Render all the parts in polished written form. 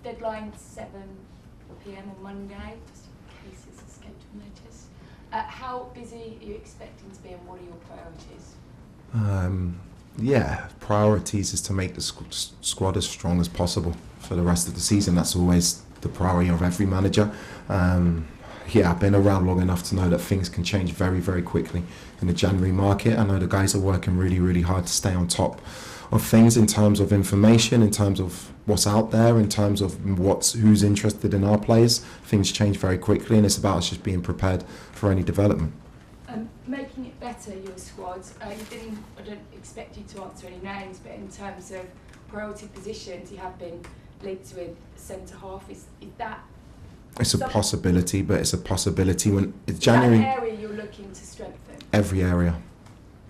deadline 7 p.m. on Monday, just in case it's escaped notice. How busy are you expecting to be, and what are your priorities? Priorities is to make the squad as strong as possible for the rest of the season. That's always the priority of every manager. I've been around long enough to know that things can change very, very quickly in the January market. I know the guys are working really, really hard to stay on top of things in terms of information, in terms of what's out there, in terms of who's interested in our players. Things change very quickly, and it's about us just being prepared for any development. Making it better, your squad. I don't expect you to answer any names, but in terms of priority positions, you have been linked with centre half. Is that? It's a possibility, but it's a possibility when it's January. Is that an area you're looking to strengthen? Every area.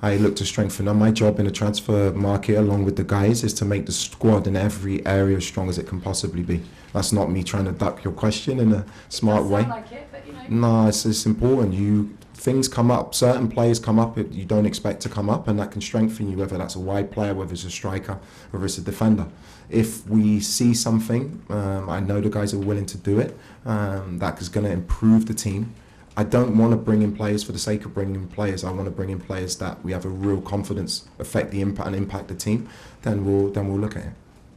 I look to strengthen. And my job in the transfer market, along with the guys, is to make the squad in every area as strong as it can possibly be. That's not me trying to duck your question in a smart way. Sound like it, but you know. No, it's important. Things come up, certain players come up that you don't expect to come up, and that can strengthen you, whether that's a wide player, whether it's a striker, whether it's a defender. If we see something, I know the guys are willing to do it, that is going to improve the team. I don't want to bring in players for the sake of bringing in players. I want to bring in players that we have a real confidence affect the impact and impact the team. Then we'll look at it.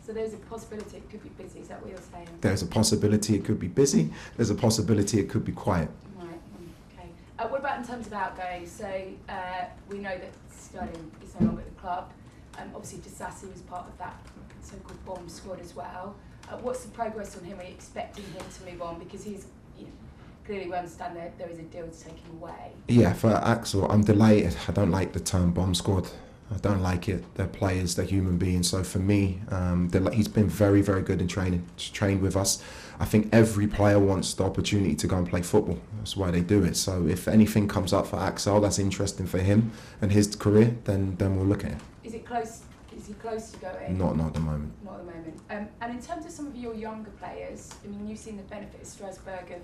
So there's a possibility it could be busy. Is that what you're saying? There's a possibility it could be busy. There's a possibility it could be quiet. What about in terms of outgoings? So we know that Sterling is no longer at the club. Obviously, Disassi was part of that so-called bomb squad as well. What's the progress on him? Are you expecting him to move on? Because he's clearly we understand that there is a deal to take him away. Yeah, for Axel, I'm delighted. I don't like the term bomb squad. I don't like it. They're players, they're human beings. So for me, he's been very, very good in training. He's trained with us. I think every player wants the opportunity to go and play football. That's why they do it. So if anything comes up for Axel that's interesting for him and his career, then we'll look at it. Is he close to going? Not at the moment. Not at the moment. And in terms of some of your younger players, I mean, you've seen the benefit of Strasbourg of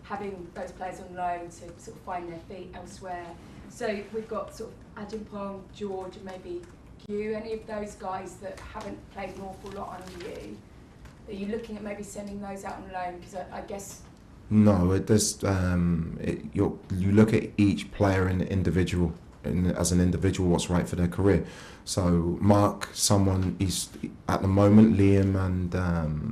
having those players on loan to sort of find their feet elsewhere. So we've got sort of Ajimpong, George, and maybe you. Any of those guys that haven't played an awful lot under you? Are you looking at maybe sending those out on loan? Because I guess. No, it does. You look at each player in individual, as an individual, what's right for their career. So Mark, he's at the moment, Liam and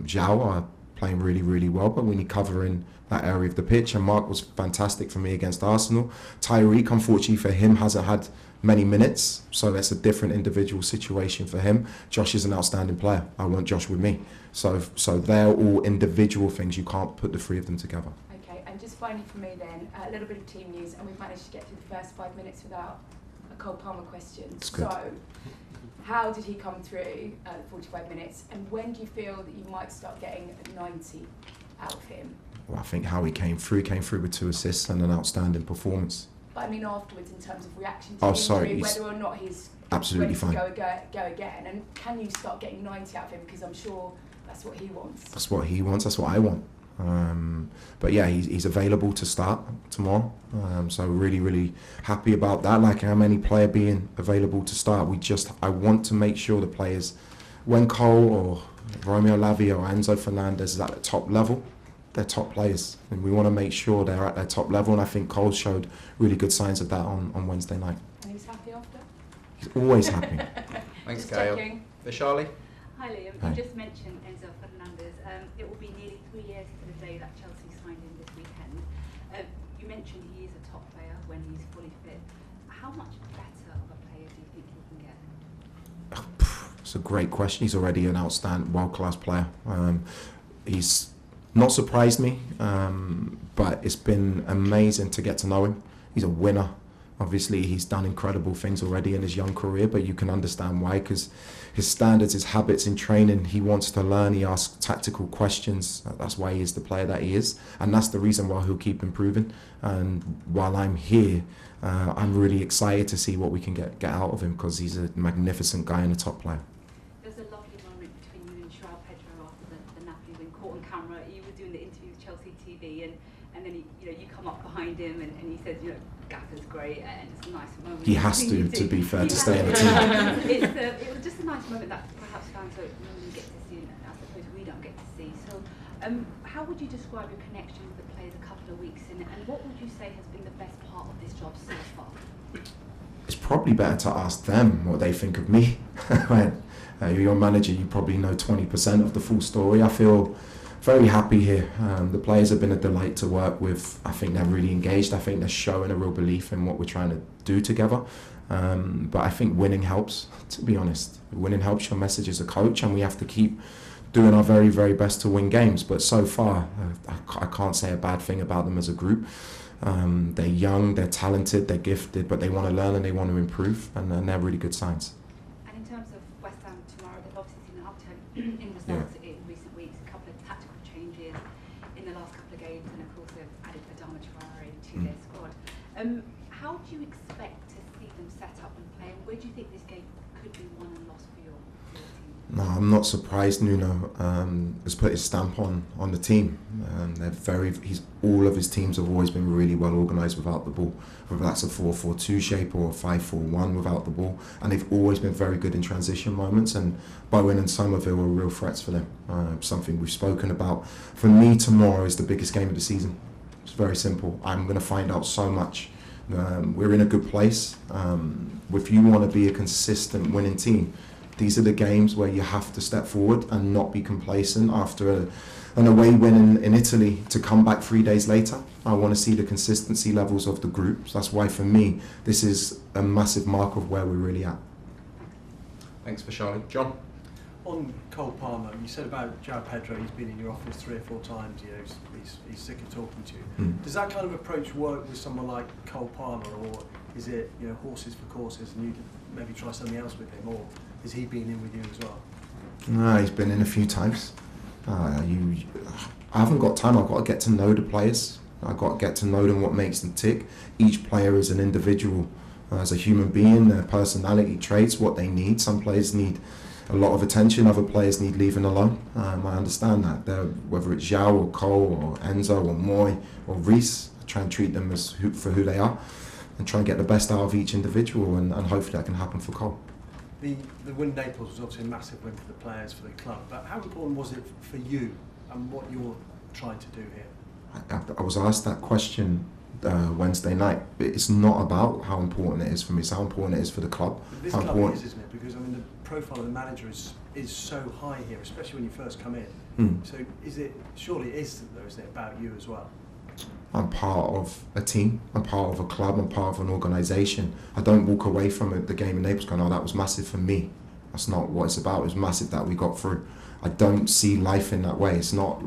Zhao are playing really, really well, but we need cover in that area of the pitch, and Mark was fantastic for me against Arsenal. Tyreek, unfortunately for him, hasn't had many minutes, so that's a different individual situation for him. Josh is an outstanding player. I want Josh with me. So they're all individual things. You can't put the three of them together. Okay, and just finally for me then, a little bit of team news, and we've managed to get through the first 5 minutes without a Cole Palmer question. That's good. So, how did he come through the 45 minutes, and when do you feel that you might start getting a 90 out of him? Well, I think how he came through with 2 assists and an outstanding performance. But I mean afterwards, in terms of reaction to injury, whether or not he's absolutely ready fine. to go again, and can you start getting 90 out of him? Because I'm sure that's what he wants. That's what he wants. That's what I want. But yeah, he's available to start tomorrow. So really, really happy about that. Like how many player being available to start. I want to make sure the players, when Cole or Romeo Lavia or Enzo Fernandez is at the top level, they're top players, and we want to make sure they're at their top level, and I think Cole showed really good signs of that on Wednesday night. And he's happy after? He's always happy. Thanks, Gail. For Charlie? Hi Liam, Hi. you just mentioned Enzo Fernandez. It will be nearly 3 years to the day that Chelsea signed him this weekend. You mentioned he is a top player when he's fully fit. How much better of a player do you think he can get? It's a great question. He's already an outstanding, world-class player. He's not surprised me, but it's been amazing to get to know him. He's a winner. Obviously, he's done incredible things already in his young career, but you can understand why, because his standards, his habits in training, he wants to learn, he asks tactical questions. That's why he is the player that he is, and that's the reason why he'll keep improving. And while I'm here, I'm really excited to see what we can get out of him, because he's a magnificent guy and a top player. There's a lovely moment between you and Joao Pedro after the Napoli win, caught on camera. You were doing the interview with Chelsea TV, and then you come up behind him and he said, Gaffer's great, and it's a nice moment. He has to be fair, to stay in the team. It was just a nice moment that perhaps fans don't normally get to see, and I suppose we don't get to see. So How would you describe your connection with the players a couple of weeks in, and what would you say has been the best part of this job so far? It's probably better to ask them what they think of me. When you're your manager, you probably know 20% of the full story. I feel very happy here. The players have been a delight to work with. I think they're really engaged. I think they're showing a real belief in what we're trying to do together. But I think winning helps, to be honest. Winning helps your message as a coach, and we have to keep doing our very, very best to win games. But so far, I can't say a bad thing about them as a group. They're young, they're talented, they're gifted, but they want to learn and they want to improve, and they're really good signs. And in terms of West Ham tomorrow, they've obviously seen an upturn in results in recent weeks, a couple of tactical changes in the last couple of games, and of course they've added Adama Traore to their squad. How do you expect to see them set up and play, and where do you think this game could be won and lost for your team? No, I'm not surprised Nuno has put his stamp on the team. All of his teams have always been really well organised without the ball, whether that's a 4-4-2 shape or a 5-4-1 without the ball, and they've always been very good in transition moments, and Bowen and Somerville are real threats for them. Something we've spoken about. For me, tomorrow is the biggest game of the season. It's very simple. I'm going to find out so much. We're in a good place. If you want to be a consistent winning team, these are the games where you have to step forward and not be complacent after an away win in Italy to come back 3 days later. I want to see the consistency levels of the groups. That's why for me this is a massive mark of where we're really at. Thanks for Charlie. John? On Cole Palmer, you said about João Pedro, he's been in your office 3 or 4 times, he's sick of talking to you. Does that kind of approach work with someone like Cole Palmer, or is it horses for courses and you maybe try something else with him, or has he been in with you as well? No, he's been in a few times. I haven't got time. I've got to get to know the players. I've got to get to know them, what makes them tick. Each player is an individual, as a human being, their personality traits, what they need. Some players need a lot of attention, other players need leaving alone. I understand that. Whether it's João or Cole or Enzo or Moy or Reece, I try and treat them for who they are and try and get the best out of each individual, and hopefully that can happen for Cole. The win in Naples was obviously a massive win for the players, for the club, but how important was it for you and what you're trying to do here? I was asked that question Wednesday night. It's not about how important it is for me, it's how important it is for the club. But this club is, isn't it? Because the profile of the manager is so high here, especially when you first come in. So surely it is though, isn't it, about you as well? I'm part of a team, I'm part of a club, I'm part of an organisation. I don't walk away from the game in Naples going, oh, that was massive for me. That's not what it's about. It was massive that we got through. I don't see life in that way. It's not,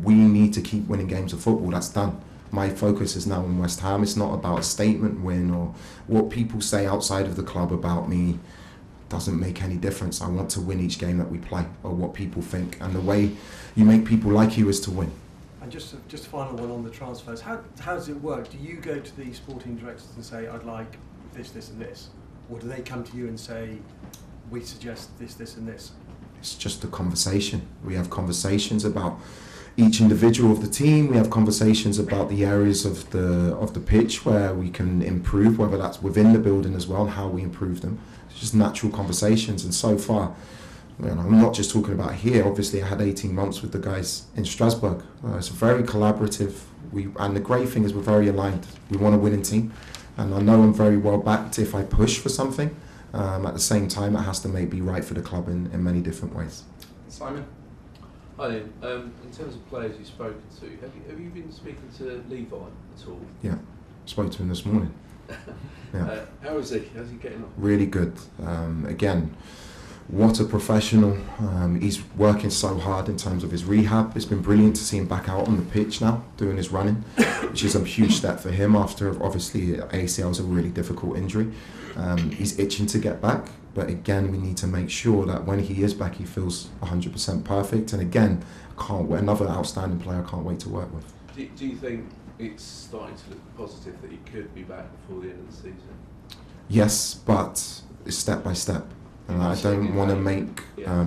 we need to keep winning games of football, that's done. My focus is now on West Ham. It's not about a statement win or what people say outside of the club about me. Doesn't make any difference. I want to win each game that we play, or what people think. And the way you make people like you is to win. And just a final one on the transfers. How does it work? Do you go to the sporting directors and say, I'd like this, this and this? Or do they come to you and say, we suggest this, this and this? It's just a conversation. We have conversations about each individual of the team. We have conversations about the areas of the pitch where we can improve, whether that's within the building as well, and how we improve them. It's just natural conversations, and so far, I'm not just talking about here. Obviously, I had 18 months with the guys in Strasbourg. It's very collaborative. And the great thing is we're very aligned. We want a winning team, and I know I'm very well backed if I push for something. At the same time, it has to be right for the club in many different ways. Simon? Hi, Ian. In terms of players you've spoken to, have you been speaking to Levi at all? Yeah, spoke to him this morning. Yeah. How is he? How's he getting on? Really good. Again, what a professional. He's working so hard in terms of his rehab. It's been brilliant to see him back out on the pitch now, doing his running, which is a huge step for him after, obviously, ACL is a really difficult injury. He's itching to get back, but again, we need to make sure that when he is back, he feels 100% perfect. And again, another outstanding player I can't wait to work with. Do you think it's starting to look positive that he could be back before the end of the season? Yes, but it's step by step. And I don't want to make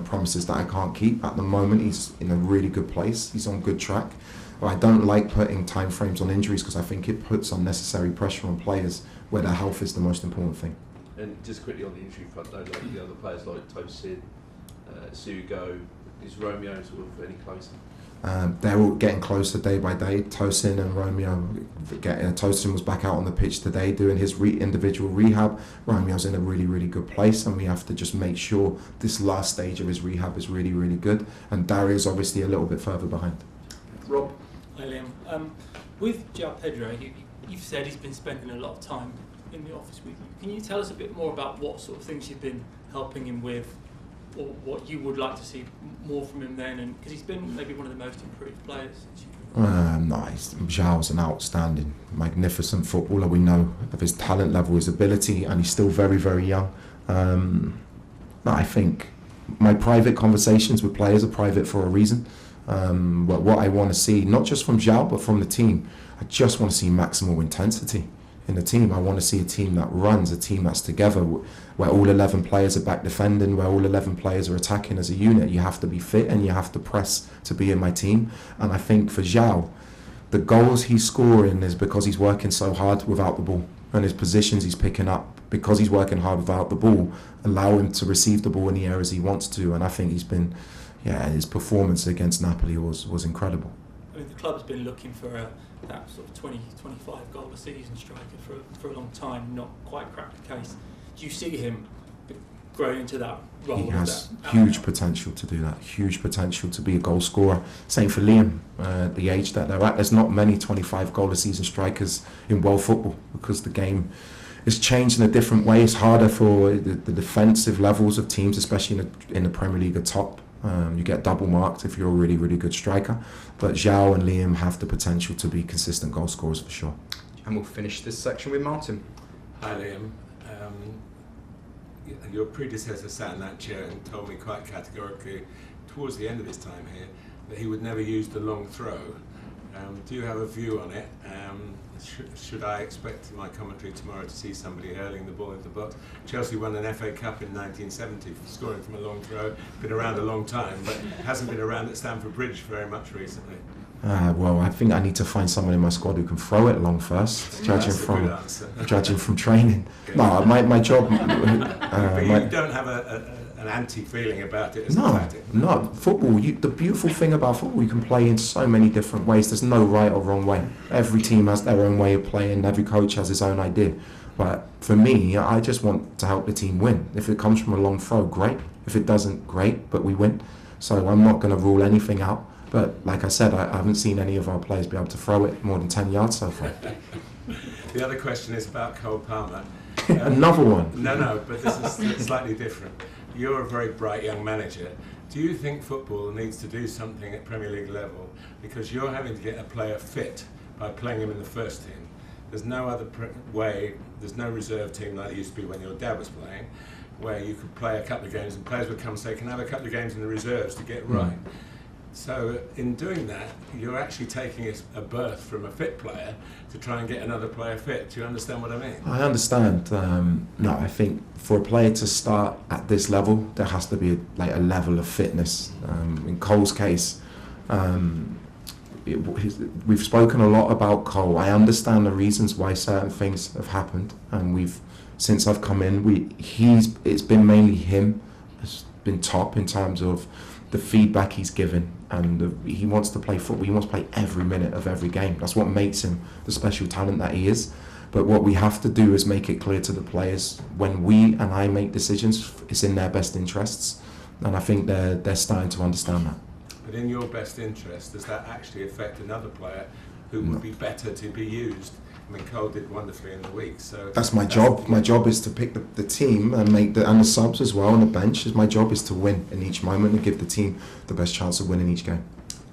promises that I can't keep. At the moment, he's in a really good place. He's on good track. But I don't like putting timeframes on injuries because I think it puts unnecessary pressure on players where their health is the most important thing. And just quickly on the injury front, though, like the other players like Tosin, Sugo, is Romeo sort of any closer? They're all getting closer day by day. Tosin and Romeo, Tosin was back out on the pitch today doing his individual rehab. Romeo's in a really, really good place, and we have to just make sure this last stage of his rehab is really, really good. And Dario's obviously a little bit further behind. Rob? Hi Liam. With João Pedro, you've said he's been spending a lot of time in the office with you. Can you tell us a bit more about what sort of things you've been helping him with, or what you would like to see more from him then? And because he's been maybe one of the most improved players since you. Nice. João's an outstanding, magnificent footballer. We know of his talent level, his ability, and he's still very, very young. I think my private conversations with players are private for a reason. But what I want to see, not just from João, but from the team, I just want to see maximal intensity in the team. I want to see a team that runs, a team that's together, where all 11 players are back defending, where all 11 players are attacking as a unit. You have to be fit and you have to press to be in my team. And I think for João, the goals he's scoring is because he's working so hard without the ball, and his positions he's picking up because he's working hard without the ball allow him to receive the ball in the areas he wants to. And I think he's been, his performance against Napoli was incredible. I mean, the club's been looking for that sort of 20, 25 goal a season striker for a long time, not quite cracked the case. Do you see him growing into that role? He has huge potential to do that, huge potential to be a goal scorer. Same for Liam, the age that they're at. There's not many 25 goal a season strikers in world football because the game is changed in a different way. It's harder for the defensive levels of teams, especially in the Premier League, are top. You get double marked if you're a really, really good striker. But João and Liam have the potential to be consistent goal scorers for sure. And we'll finish this section with Martin. Hi Liam. Your predecessor sat in that chair and told me quite categorically towards the end of his time here that he would never use the long throw. Do you have a view on it? Should I expect in my commentary tomorrow to see somebody hurling the ball into the box? Chelsea won an FA Cup in 1970 for scoring from a long throw. Been around a long time, but hasn't been around at Stamford Bridge very much recently. Well, I think I need to find someone in my squad who can throw it long first, judging from training. No, my job. But you don't have an anti-feeling about it as a tactic? No. Football, the beautiful thing about football, you can play in so many different ways. There's no right or wrong way. Every team has their own way of playing. Every coach has his own idea. But for me, I just want to help the team win. If it comes from a long throw, great. If it doesn't, great, but we win. So I'm not going to rule anything out. But like I said, I haven't seen any of our players be able to throw it more than 10 yards so far. The other question is about Cole Palmer. Another one. No, but this is slightly different. You're a very bright young manager. Do you think football needs to do something at Premier League level? Because you're having to get a player fit by playing him in the first team. There's no other way, there's no reserve team like it used to be when your dad was playing, where you could play a couple of games and players would come and say, can I have a couple of games in the reserves to get right? So in doing that, you're actually taking a berth from a fit player to try and get another player fit. Do you understand what I mean? I understand. No, I think for a player to start at this level, there has to be a level of fitness. In Cole's case, we've spoken a lot about Cole. I understand the reasons why certain things have happened, and since I've come in, it's been mainly him has been top in terms of the feedback he's given, and he wants to play football. He wants to play every minute of every game. That's what makes him the special talent that he is. But what we have to do is make it clear to the players when we and I make decisions, it's in their best interests, and I think they're starting to understand that. But in your best interest, does that actually affect another player who would be better to be used? I mean, Cole did wonderfully in the week, so that's my job. My job is to pick the team and and the subs as well on the bench. My job is to win in each moment and give the team the best chance of winning each game.